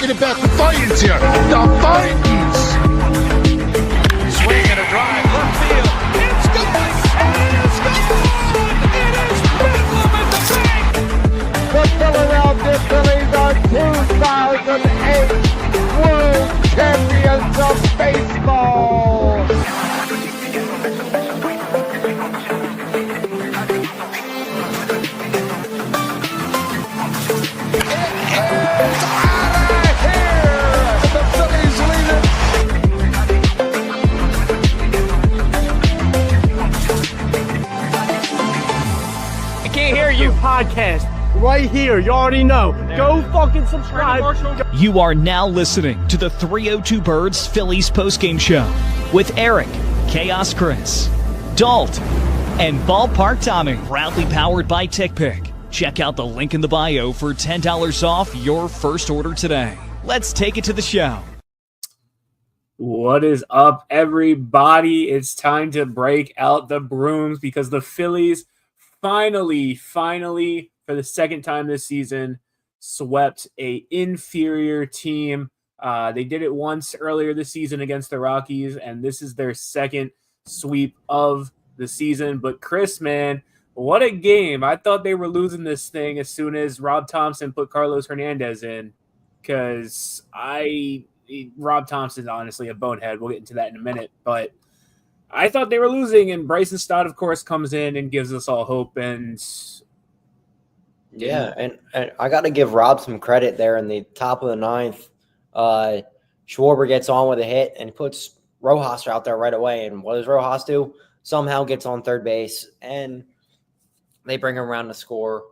talking about the Titans here. The Titans. Swing and a drive, left field. It's gone. It is gone. It is bedlam at the bank. The Philadelphia Phillies are 2008 World Champions of Baseball. Podcast right here. You already know. Go fucking subscribe. You are now listening to the 302 Birds Phillies postgame show with Eric, Chaos Chris, Dalt, and Ballpark Tommy. Proudly powered by TickPick. Check out the link in the bio for $10 off your first order today. Let's take it to the show. What is up, everybody? It's time to break out the brooms because the Phillies finally, for the second time this season, swept a inferior team. They did it once earlier this season against the Rockies, and this is their second sweep of the season. But Chris, man, what a game. I thought they were losing this thing as soon as Rob Thomson put Carlos Hernandez in, because Rob Thompson's honestly a bonehead. We'll get into that in a minute, but I thought they were losing, and Bryson Stott, of course, comes in and gives us all hope. And and I got to give Rob some credit there in the top of the ninth. Schwarber gets on with a hit and puts Rojas out there right away. And what does Rojas do? Somehow gets on third base, and they bring him around to score.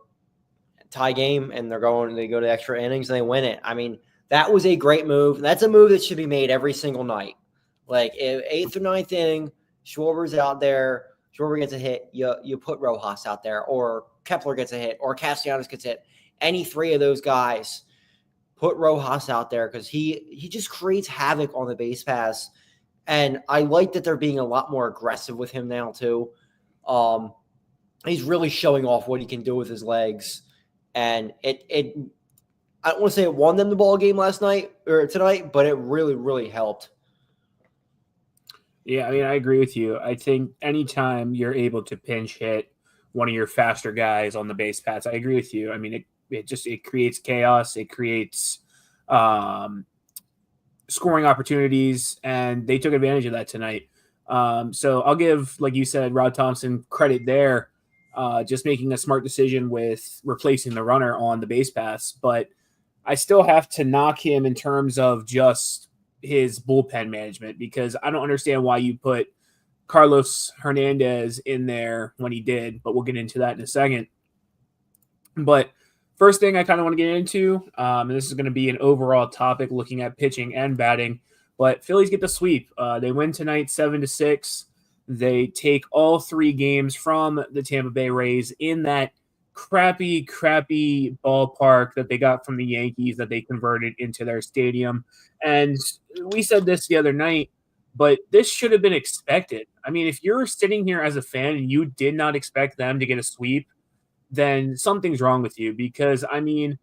Tie game, and they go to extra innings, and they win it. I mean, that was a great move. That's a move that should be made every single night. Like, eighth or ninth inning, Schwarber's out there. Schwarber gets a hit. You put Rojas out there, or Kepler gets a hit, or Castellanos gets hit. Any three of those guys, put Rojas out there because he just creates havoc on the base pass. And I like that they're being a lot more aggressive with him now too. He's really showing off what he can do with his legs, and I don't want to say it won them the ball game last night or tonight, but it really, really helped. yeah, I mean, I agree with you. I think anytime you're able to pinch hit one of your faster guys on the base paths, I agree with you. I mean, it creates chaos. It creates scoring opportunities, and they took advantage of that tonight. So I'll give, like you said, Rod Thompson credit there, just making a smart decision with replacing the runner on the base paths. But I still have to knock him in terms of just his bullpen management, because I don't understand why you put Carlos Hernandez in there when he did, but we'll get into that in a second. But first thing I kind of want to get into, and this is going to be an overall topic looking at pitching and batting, but Phillies get the sweep. They win tonight 7-6. They take all three games from the Tampa Bay Rays in that crappy ballpark that they got from the Yankees that they converted into their stadium. And we said this the other night, but this should have been expected. I mean, if you're sitting here as a fan and you did not expect them to get a sweep, then something's wrong with you, because, I mean,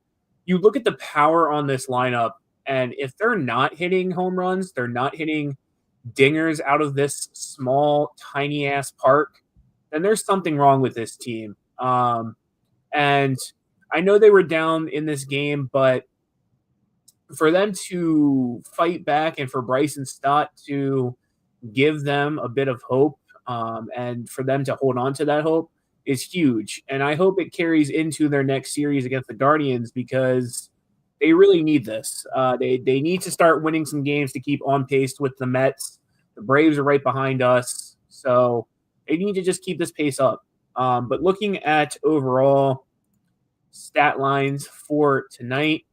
you look at the power on this lineup, and if they're not hitting home runs, they're not hitting dingers out of this small, tiny-ass park, then there's something wrong with this team. And I know they were down in this game, but for them to fight back and for Bryson Stott to give them a bit of hope, and for them to hold on to that hope is huge. And I hope it carries into their next series against the Guardians, because they really need this. They need to start winning some games to keep on pace with the Mets. The Braves are right behind us, so they need to just keep this pace up. But looking at overall stat lines for tonight,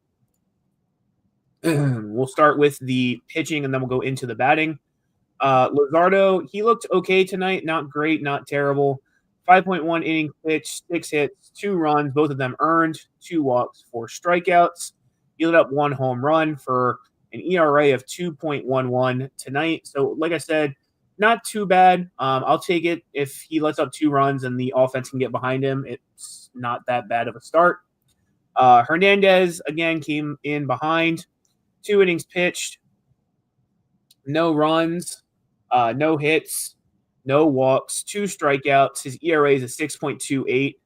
we'll start with the pitching, and then we'll go into the batting. Luzardo, he looked okay tonight. Not great, not terrible. 5.1 inning pitch, 6 hits, 2 runs, both of them earned, 2 walks, 4 strikeouts. Yielded up 1 home run for an ERA of 2.11 tonight. So, like I said, not too bad. I'll take it. If he lets up 2 runs and the offense can get behind him, it's not that bad of a start. Hernandez, again, came in behind. 2 innings pitched, no runs, no hits, no walks, 2 strikeouts. His ERA is a 6.28.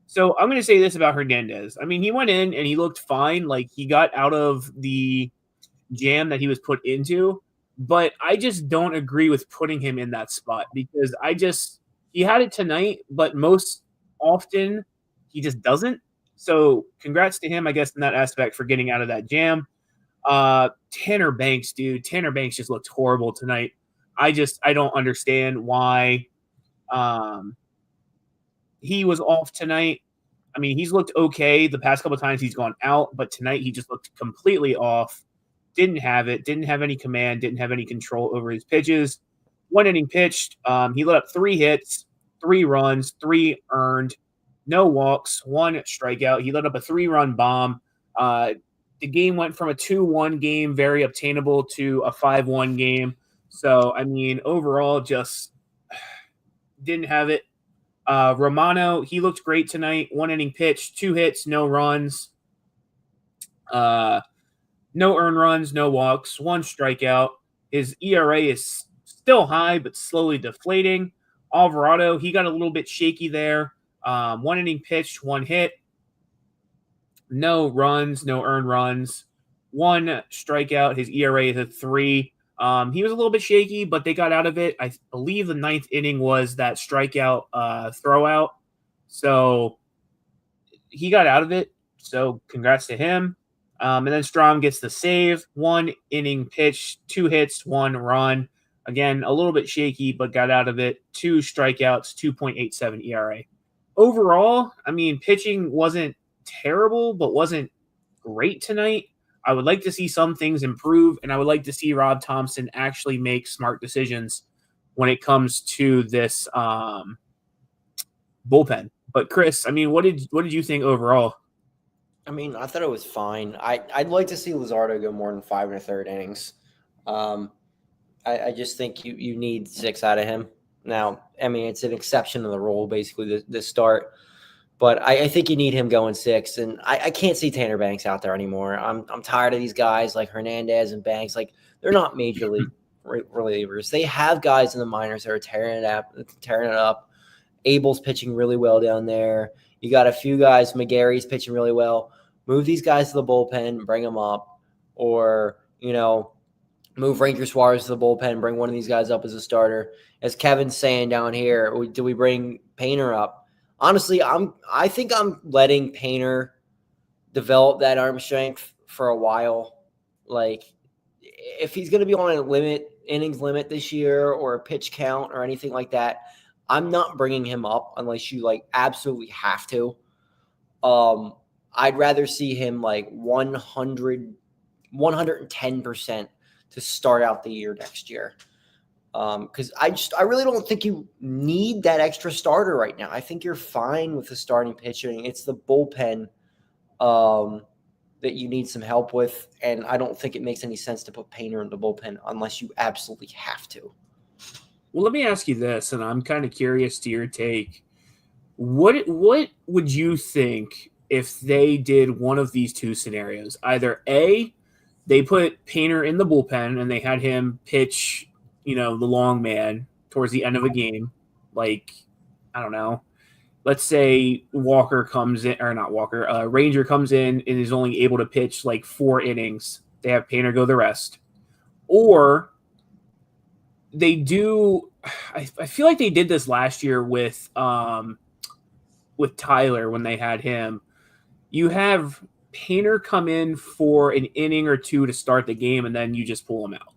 So I'm going to say this about Hernandez. I mean, he went in and he looked fine. Like, he got out of the jam that he was put into, but I just don't agree with putting him in that spot because he had it tonight, but most often he just doesn't. So congrats to him, I guess, in that aspect for getting out of that jam. Tanner Banks, dude. Tanner Banks just looked horrible tonight. I don't understand why he was off tonight. I mean, he's looked okay the past couple of times he's gone out, but tonight he just looked completely off. Didn't have any command, didn't have any control over his pitches. 1 inning pitched. He let up 3 hits, 3 runs, 3 earned, no walks, 1 strikeout. He let up a 3-run bomb. The game went from a 2-1 game, very obtainable, to a 5-1 game. So, I mean, overall, just didn't have it. Romano, he looked great tonight. 1 inning pitched, 2 hits, no runs. No earned runs, no walks, 1 strikeout. His ERA is still high, but slowly deflating. Alvarado, he got a little bit shaky there. 1 inning pitched, 1 hit. No runs, no earned runs. 1 strikeout. His ERA is a 3. He was a little bit shaky, but they got out of it. I believe the 9th inning was that strikeout throwout. So he got out of it. So congrats to him. And then Strom gets the save. 1 inning pitch, 2 hits, 1 run. Again, a little bit shaky, but got out of it. 2 strikeouts, 2.87 ERA. Overall, I mean, pitching wasn't terrible, but wasn't great tonight. I would like to see some things improve, and I would like to see Rob Thomson actually make smart decisions when it comes to this bullpen. But Chris, I mean, what did you think overall? I mean, I thought it was fine. I'd like to see Luzardo go more than 5 1/3 innings. I just think you need 6 out of him. Now, I mean, it's an exception to the rule, basically, the start. But I think you need him going 6. And I can't see Tanner Banks out there anymore. I'm tired of these guys like Hernandez and Banks. Like, they're not major league relievers. They have guys in the minors that are tearing it up. Abel's pitching really well down there. You got a few guys. McGarry's pitching really well. Move these guys to the bullpen, bring them up. Or, move Ranger Suarez to the bullpen, bring one of these guys up as a starter. As Kevin's saying down here, do we bring Painter up? Honestly, I think I'm letting Painter develop that arm strength for a while. Like, if he's going to be on a innings limit this year or a pitch count or anything like that, I'm not bringing him up unless you absolutely have to. I'd rather see him 110% to start out the year next year. Because I really don't think you need that extra starter right now. I think you're fine with the starting pitching. It's the bullpen that you need some help with, and I don't think it makes any sense to put Painter in the bullpen unless you absolutely have to. Well, let me ask you this, and I'm kind of curious to your take. What would you think if they did one of these two scenarios? Either A, they put Painter in the bullpen and they had him pitch, the long man towards the end of a game. I don't know. Let's say Walker comes in, or not Walker, Ranger comes in and is only able to pitch 4 innings. They have Painter go the rest. Or they do, I feel like they did this last year with Tyler when they had him. You have Painter come in for an inning or 2 to start the game, and then you just pull him out.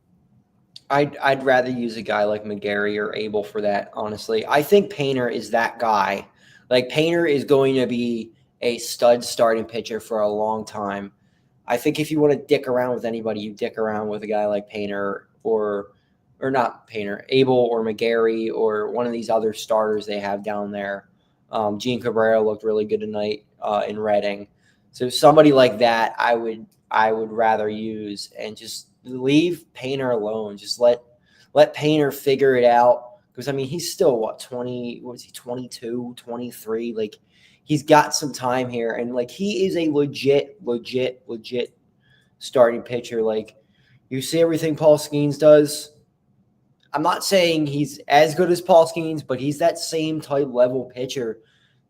I'd rather use a guy like McGarry or Abel for that, honestly. I think Painter is that guy. Painter is going to be a stud starting pitcher for a long time. I think if you want to dick around with anybody, you dick around with a guy like Painter or not Painter, Abel or McGarry or one of these other starters they have down there. Gene Cabrera looked really good tonight in Reading. So somebody like that I would rather use, and just leave Painter alone. Just let Painter figure it out. Because, he's still, 22, 23? He's got some time here. And, he is a legit starting pitcher. Like, you see everything Paul Skeens does. I'm not saying he's as good as Paul Skeens, but he's that same type level pitcher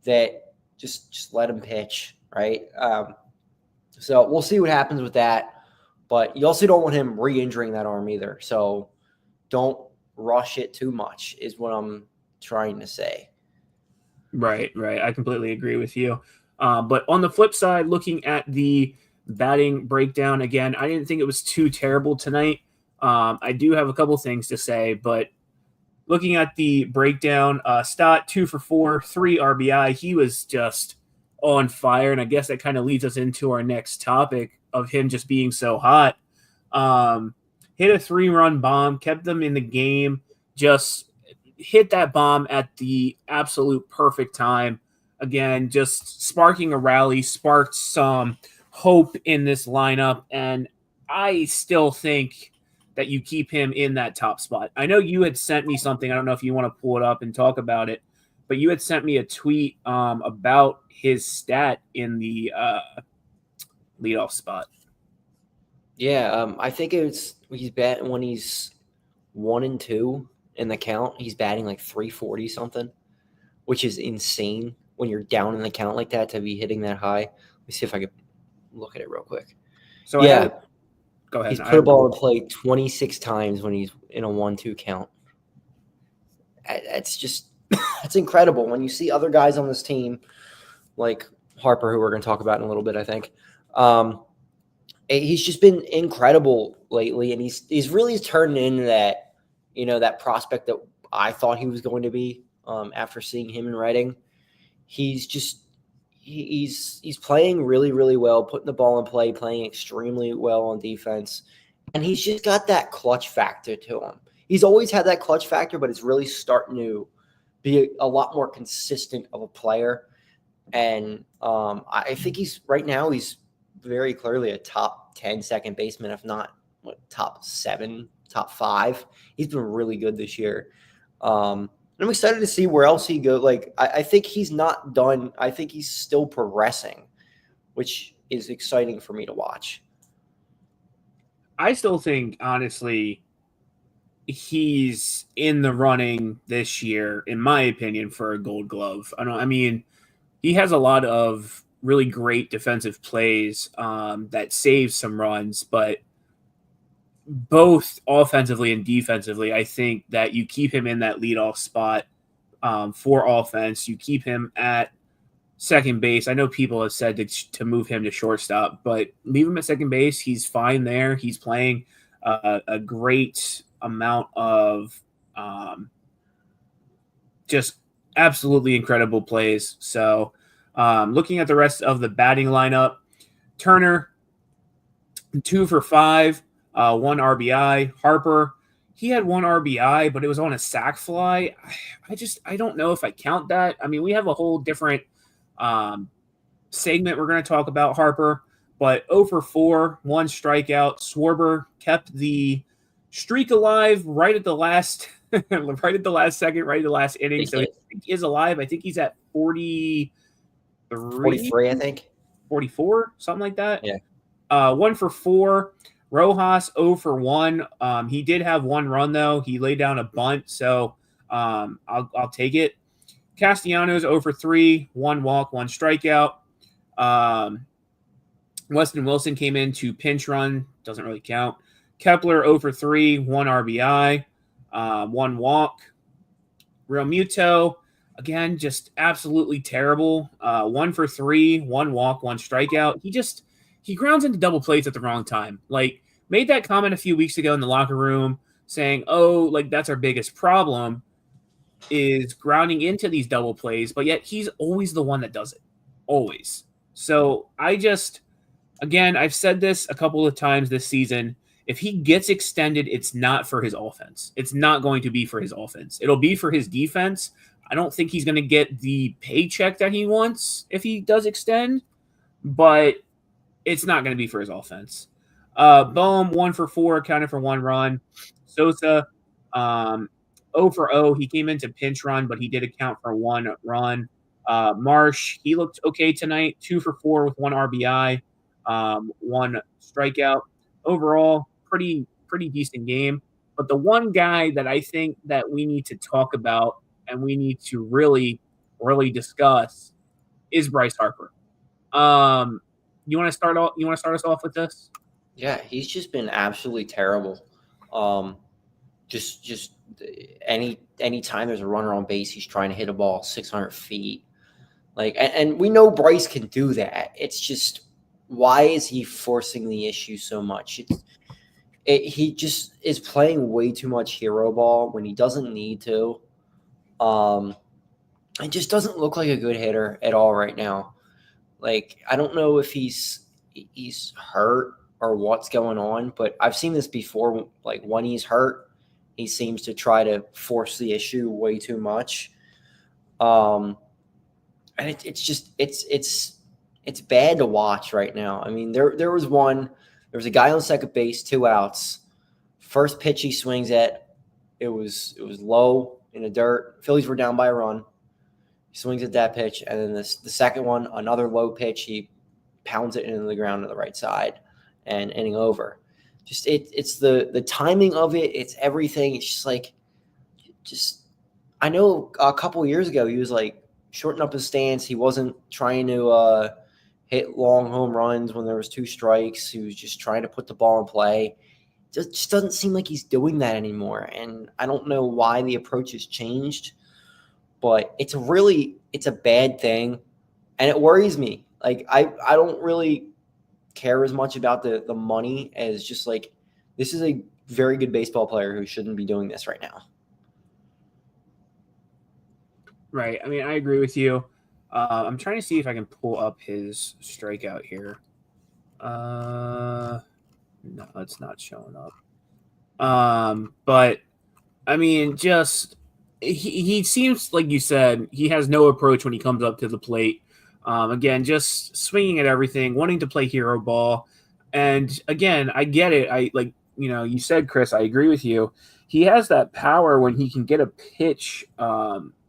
that just let him pitch, right? So we'll see what happens with that. But you also don't want him re-injuring that arm either. So don't rush it too much is what I'm trying to say. Right. I completely agree with you. But on the flip side, looking at the batting breakdown, again, I didn't think it was too terrible tonight. I do have a couple things to say, but looking at the breakdown, Stott 2 for 4, 3 RBI. He was just on fire, and I guess that kind of leads us into our next topic of him just being so hot. Hit a 3-run bomb, kept them in the game, just hit that bomb at the absolute perfect time. Again, just sparking a rally, sparked some hope in this lineup, and I still think that you keep him in that top spot. I know you had sent me something. I don't know if you want to pull it up and talk about it, but you had sent me a tweet about his stat in the leadoff spot. Yeah, I think he's batting when he's 1-2 in the count. He's batting like 340 something, which is insane when you're down in the count like that to be hitting that high. Let me see if I could look at it real quick. So yeah, go ahead. He's put a ball in play 26 times when he's in a 1-2 count. That's incredible. When you see other guys on this team, like Harper, who we're going to talk about in a little bit, I think, he's just been incredible lately, and he's really turned into that, that prospect that I thought he was going to be after seeing him in Reading. He's playing really, really well, putting the ball in play, playing extremely well on defense, and he's just got that clutch factor to him. He's always had that clutch factor, but it's really starting to be a lot more consistent of a player. And I think he's very clearly a top 10 second baseman, if not top 7, top 5. He's been really good this year. I'm excited to see where else he goes. Like, I think he's not done. I think he's still progressing, which is exciting for me to watch. I still think, honestly, he's in the running this year, in my opinion, for a Gold Glove. He has a lot of really great defensive plays that save some runs, but both offensively and defensively, I think that you keep him in that leadoff spot for offense. You keep him at second base. I know people have said to move him to shortstop, but leave him at second base. He's fine there. He's playing a great amount of just absolutely incredible plays. So looking at the rest of the batting lineup, Turner, 2 for 5, 1 RBI. Harper, he had 1 RBI, but it was on a sac fly. I don't know if I count that. We have a whole different segment we're going to talk about Harper, but 0 for 4, 1 strikeout. Schwarber kept the streak alive right at the last right at the last second, right at the last inning. So he is alive. I think he's at 43, I think. 44, something like that. Yeah. 1 for 4. Rojas 0 for 1. He did have 1 run though. He laid down a bunt, so I'll take it. Castellanos 0 for 3, 1 walk, 1 strikeout. Weston Wilson came in to pinch run, doesn't really count. Kepler 0 for 3, 1 RBI, 1 walk. Real Muto, again, just absolutely terrible. 1 for 3, 1 walk, 1 strikeout. He grounds into double plays at the wrong time. Like, made that comment a few weeks ago in the locker room saying, that's our biggest problem is grounding into these double plays, but yet he's always the one that does it. Always. So I've said this a couple of times this season. If he gets extended, it's not for his offense. It's not going to be for his offense. It'll be for his defense. I don't think he's going to get the paycheck that he wants if he does extend, but it's not going to be for his offense. Bohm, 1 for 4, accounted for 1 run. Sosa, 0 for 0. He came into pinch run, but he did account for 1 run. Marsh, he looked okay tonight, 2 for 4 with 1 RBI. 1 strikeout. Overall, pretty decent game. But the one guy that I think that we need to talk about and we need to really discuss is Bryce Harper. You want to start us off with this? Yeah, he's just been absolutely terrible. Just any time there's a runner on base, he's trying to hit a ball 600 feet. And we know Bryce can do that. It's just, why is he forcing the issue so much? He just is playing way too much hero ball when he doesn't need to. It just doesn't look like a good hitter at all right now. I don't know if he's hurt or what's going on, but I've seen this before. When he's hurt, he seems to try to force the issue way too much. And it's bad to watch right now. I mean, there was a guy on second base, 2 outs. First pitch he swings at, it was low in the dirt. Phillies were down by a run. He swings at that pitch, and then the second one, another low pitch, he pounds it into the ground to the right side, and inning over. It's the timing of it. It's everything. It's just I know a couple years ago he was shorten up his stance. He wasn't trying to hit long home runs when there was 2 strikes. He was just trying to put the ball in play. Just doesn't seem like he's doing that anymore. And I don't know why the approach has changed, but it's a bad thing, and it worries me. I don't really care as much about the money as just this is a very good baseball player who shouldn't be doing this right now. Right. I mean, I agree with you. I'm trying to see if I can pull up his strikeout here. No, it's not showing up. But I mean, just he seems, like you said, he has no approach when he comes up to the plate. Again, just swinging at everything, wanting to play hero ball. And again, I get it. You said, Chris, I agree with you. He has that power when he can get a pitch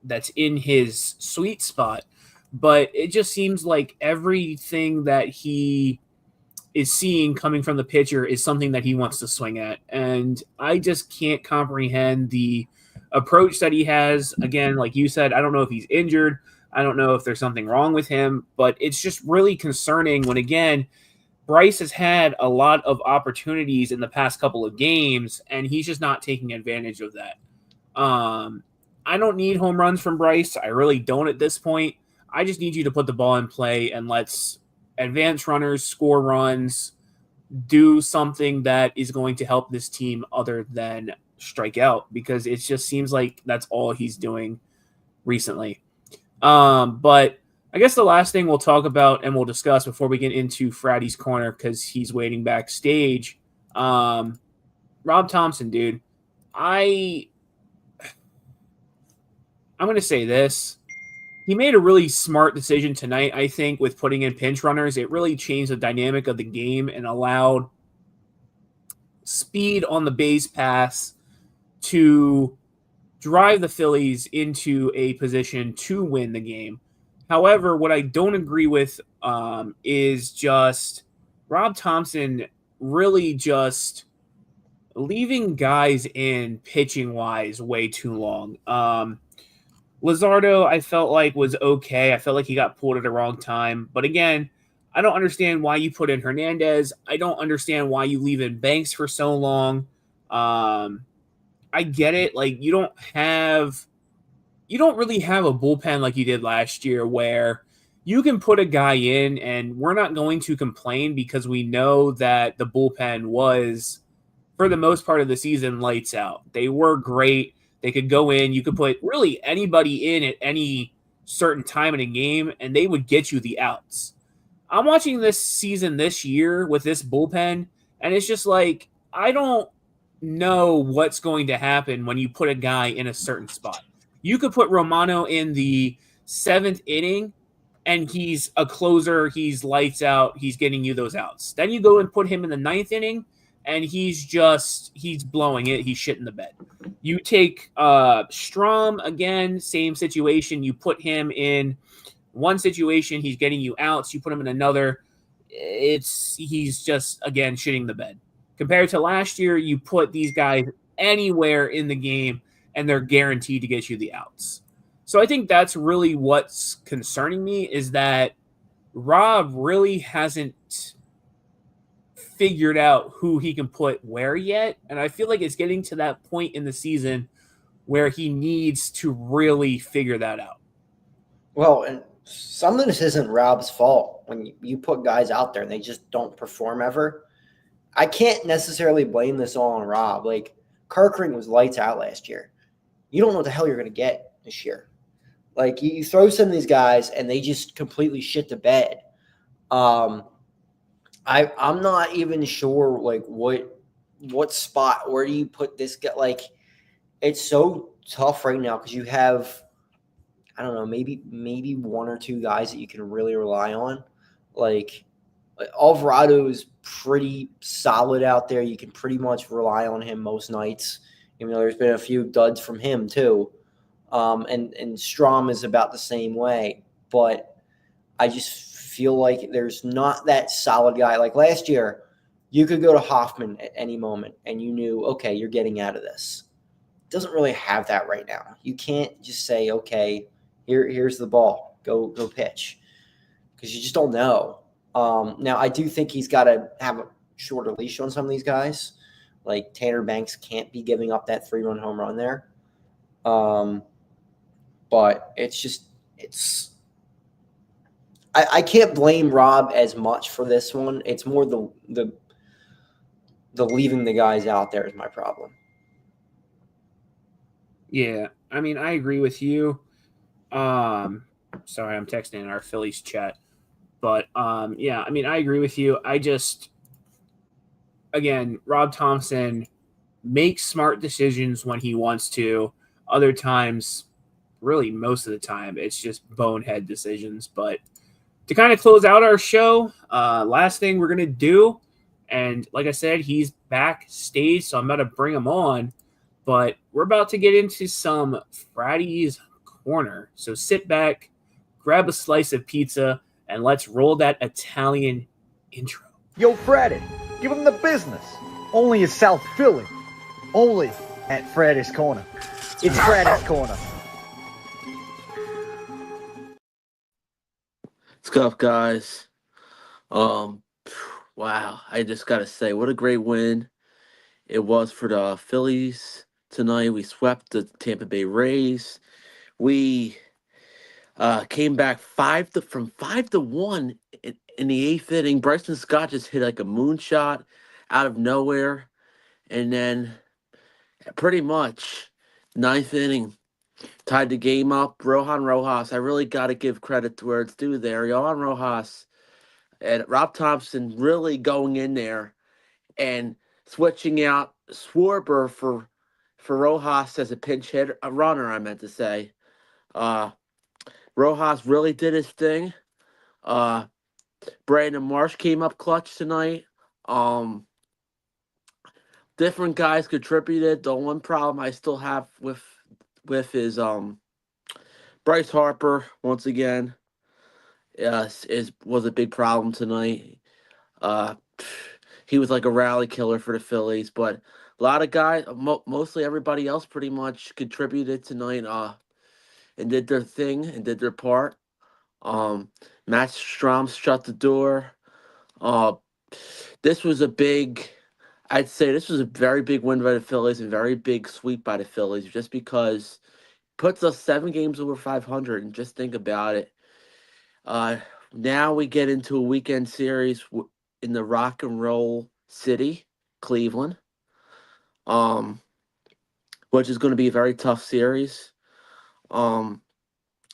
that's in his sweet spot. But it just seems like everything that he is seeing coming from the pitcher is something that he wants to swing at. And I just can't comprehend the approach that he has. Again, like you said, I don't know if he's injured. I don't know if there's something wrong with him, but it's just really concerning when, again, Bryce has had a lot of opportunities in the past couple of games, and he's just not taking advantage of that. I don't need home runs from Bryce. I really don't at this point. I just need you to put the ball in play and let's advance runners, score runs, do something that is going to help this team other than strike out, because it just seems like that's all he's doing recently. But I guess the last thing we'll talk about and we'll discuss before we get into Fratty's Corner, because he's waiting backstage. Rob Thomson, dude, I'm going to say this. He made a really smart decision tonight, I think, with putting in pinch runners. It really changed the dynamic of the game and allowed speed on the base pass to drive the Phillies into a position to win the game. However, what I don't agree with is just Rob Thomson really just leaving guys in pitching-wise way too long. Luzardo, I felt like, was okay. I felt like he got pulled at the wrong time. But again, I don't understand why you put in Hernandez. I don't understand why you leave in Banks for so long. I get it. You don't really have a bullpen like you did last year where you can put a guy in and we're not going to complain because we know that the bullpen was, for the most part of the season, lights out. They were great. They could go in. You could put really anybody in at any certain time in a game, and they would get you the outs. I'm watching this season this year with this bullpen, and it's just I don't know what's going to happen when you put a guy in a certain spot. You could put Romano in the 7th inning, and he's a closer. He's lights out. He's getting you those outs. Then you go and put him in the 9th inning, and he's blowing it. He's shitting the bed. You take Strom, again, same situation. You put him in one situation, he's getting you outs. You put him in another, he's just, again, shitting the bed. Compared to last year, you put these guys anywhere in the game, and they're guaranteed to get you the outs. So I think that's really what's concerning me, is that Rob really hasn't figured out who he can put where yet. And I feel like it's getting to that point in the season where he needs to really figure that out. Well, and some of this isn't Rob's fault when you put guys out there and they just don't perform ever. I can't necessarily blame this all on Rob. Like, Kerkering was lights out last year. You don't know what the hell you're going to get this year. Like, you throw some of these guys and they just completely shit the bed. I'm not even sure, like, what spot, where do you put this guy? Like, it's so tough right now because you have, I don't know, maybe one or two guys that you can really rely on. Like Alvarado is pretty solid out there. You can pretty much rely on him most nights. Even though there's been a few duds from him too. And Strom is about the same way. But I just feel like there's not that solid guy. Like last year, you could go to Hoffman at any moment and you knew, okay, you're getting out of this. It doesn't really have that right now. You can't just say, okay, here's the ball. Go pitch. Because you just don't know. Now, I do think he's got to have a shorter leash on some of these guys. Like Tanner Banks can't be giving up that 3-run home run there. But I can't blame Rob as much for this one. It's more the leaving the guys out there is my problem. Yeah, I mean, I agree with you. Sorry, I'm texting in our Phillies chat. But, yeah, I mean, I agree with you. I just, again, Rob Thomson makes smart decisions when he wants to. Other times, really most of the time, it's just bonehead decisions. But to kind of close out our show, last thing we're going to do, and like I said, he's backstage, so I'm about to bring him on. But we're about to get into some Fratty's Corner. So sit back, grab a slice of pizza, and let's roll that Italian intro. Yo, Fratty, give him the business. Only in South Philly. Only at Fratty's Corner. It's Fratty's Corner. What's up, guys? Wow, I just gotta say, what a great win it was for the Phillies tonight. We swept the Tampa Bay Rays. We came back from 5-1 in the 8th inning. Bryson Stott just hit like a moonshot out of nowhere, and then pretty much 9th inning tied the game up. Rohan Rojas, I really got to give credit to where it's due there. Rohan Rojas and Rob Thomson really going in there and switching out Schwarber for Rojas as a pinch hitter, a runner, I meant to say. Rojas really did his thing. Brandon Marsh came up clutch tonight. Different guys contributed. The one problem I still have with is Bryce Harper once again was a big problem tonight. He was like a rally killer for the Phillies, but a lot of guys, mostly everybody else, pretty much contributed tonight. And did their thing and did their part. Matt Strom shut the door. This was I'd say this was a very big win by the Phillies and very big sweep by the Phillies, just because it puts us 7 games over 500. And just think about it. Now we get into a weekend series in the rock and roll city, Cleveland, which is going to be a very tough series. I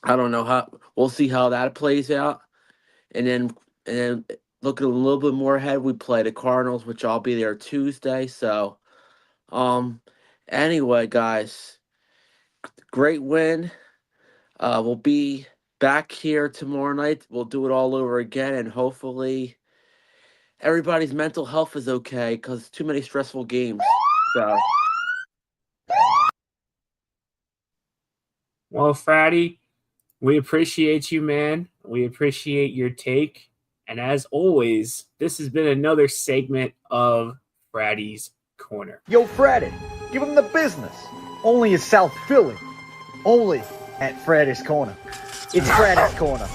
don't know how. We'll see how that plays out, and then looking a little bit more ahead, we play the Cardinals, which I'll be there Tuesday. So, anyway, guys, great win. We'll be back here tomorrow night. We'll do it all over again, and hopefully, everybody's mental health is okay because too many stressful games. So. Well, Fratty, we appreciate you, man. We appreciate your take. And as always, this has been another segment of Fratty's Corner. Yo, Freddy, give him the business. Only in South Philly. Only at Freddy's Corner. It's Freddy's Corner.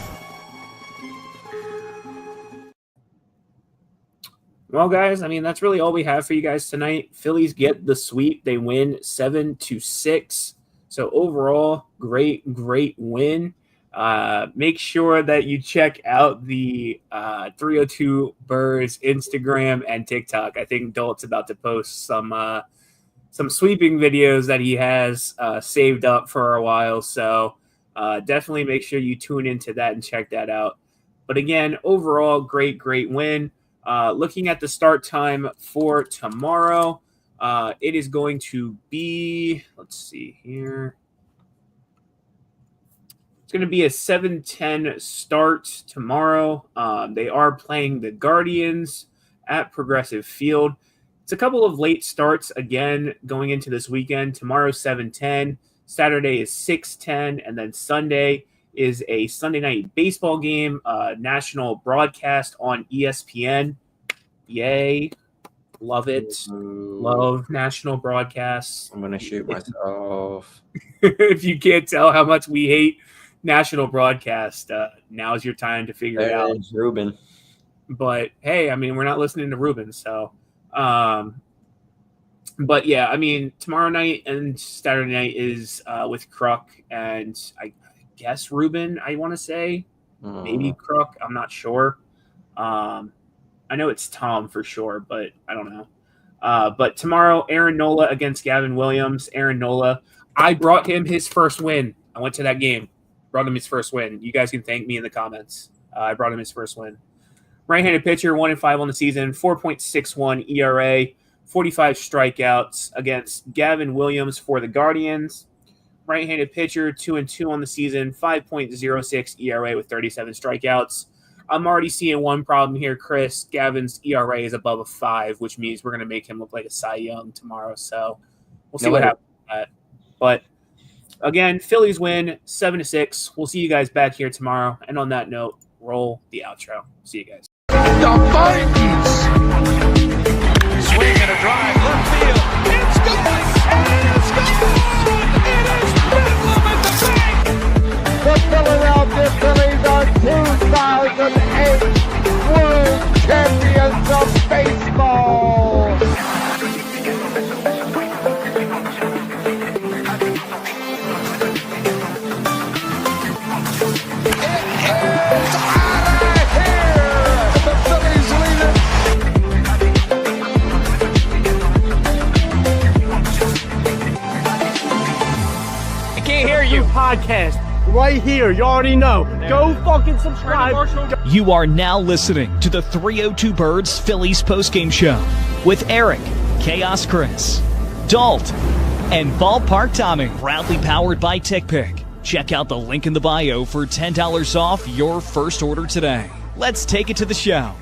Well, guys, I mean, that's really all we have for you guys tonight. Phillies get the sweep. They win 7-6. So overall, great win. Make sure that you check out the 302 Birds Instagram and TikTok. I think Dalt's about to post some sweeping videos that he has saved up for a while. So definitely make sure you tune into that and check that out. But again, overall, great win. Looking at the start time for tomorrow, it is going to be, let's see here. It's going to be a 7:10 start tomorrow. They are playing the Guardians at Progressive Field. It's a couple of late starts again going into this weekend. Tomorrow 7:10, Saturday is 6:10, and then Sunday is a Sunday night baseball game, national broadcast on ESPN. Yay. Love it. Love national broadcasts. I'm going to shoot myself. If you can't tell how much we hate national broadcast, now's your time to figure it out. Ruben. But hey, I mean, we're not listening to Ruben, so but yeah, I mean, tomorrow night and Saturday night is with Kruk and I guess Ruben, I want to say. Maybe Kruk, I'm not sure. I know it's Tom for sure, but I don't know. But tomorrow, Aaron Nola against Gavin Williams. Aaron Nola, I brought him his first win. I went to that game. Brought him his first win. You guys can thank me in the comments. I brought him his first win. Right-handed pitcher, 1-5 on the season, 4.61 ERA, 45 strikeouts against Gavin Williams for the Guardians. Right-handed pitcher, 2-2 on the season, 5.06 ERA with 37 strikeouts. I'm already seeing one problem here, Chris. Gavin's ERA is above a 5, which means we're going to make him look like a Cy Young tomorrow. So we'll see what happens with that. But again, Phillies win 7-6. We'll see you guys back here tomorrow. And on that note, roll the outro. See you guys. The Vikings. Swing and a drive, left field. It's gone! And it's gone! It is Bedlam at the bank! The Philadelphia Phillies are 2008 World Champions of Baseball. Podcast right here. You already know. Go fucking subscribe. You are now listening to the 302 Birds Phillies postgame show with Eric, Chaos Chris, Dalt, and Ballpark Tommy. Proudly powered by TickPick. Check out the link in the bio for $10 off your first order today. Let's take it to the show.